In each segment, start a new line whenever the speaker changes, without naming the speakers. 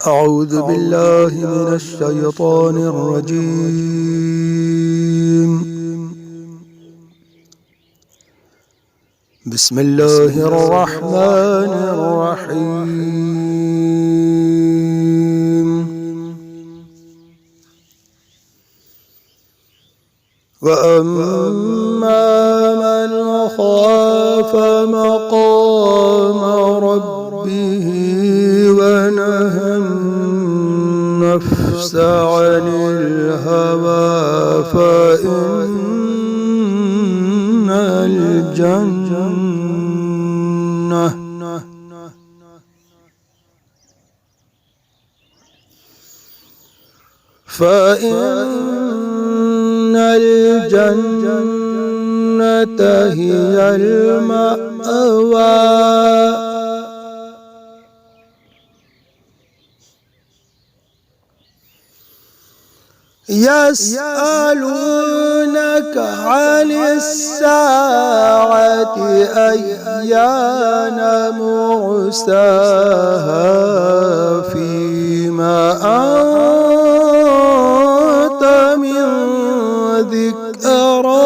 أعوذ بالله من الشيطان الرجيم. بسم الله الرحمن الرحيم. وأما من خاف مقام ربه ونهى النفس عن الهوى فإن الجنة هي المأوى. يسألونك عن الساعة أيان مرساها فيما أنت من ذكراها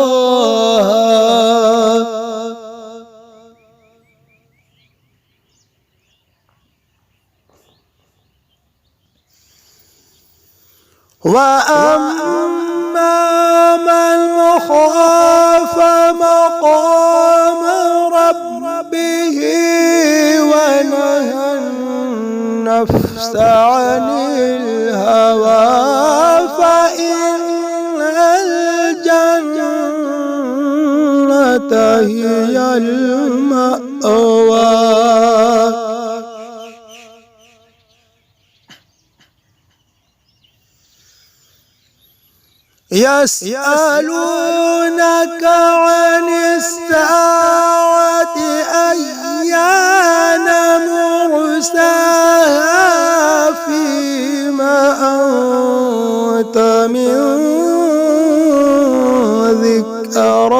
وأما من خاف مقام ربه ونهى النفس عن الهوى فإن الجنة هي المأوى. يسألونك عن الساعة أيان مرساها فيما أنت من ذكراها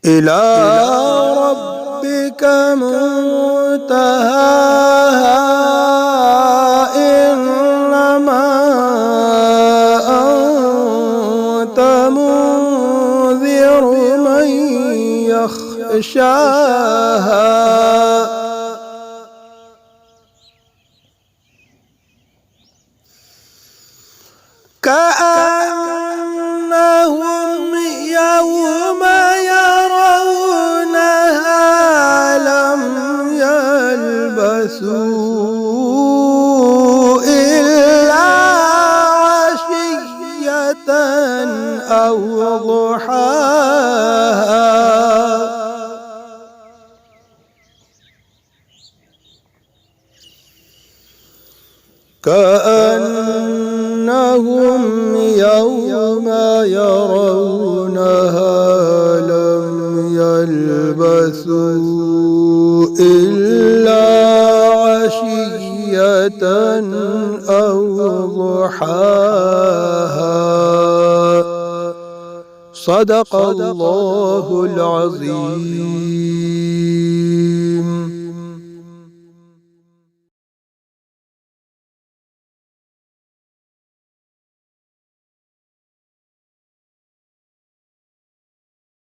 إلى ربك منتهاها إنما أنت منذر من يخشاها كأنهم يوم يلبثوا إلا عشية أو ضحاها كأنهم يوم يرونها لم يلبثوا إلا عشية أو ضحاها. صدق الله العظيم.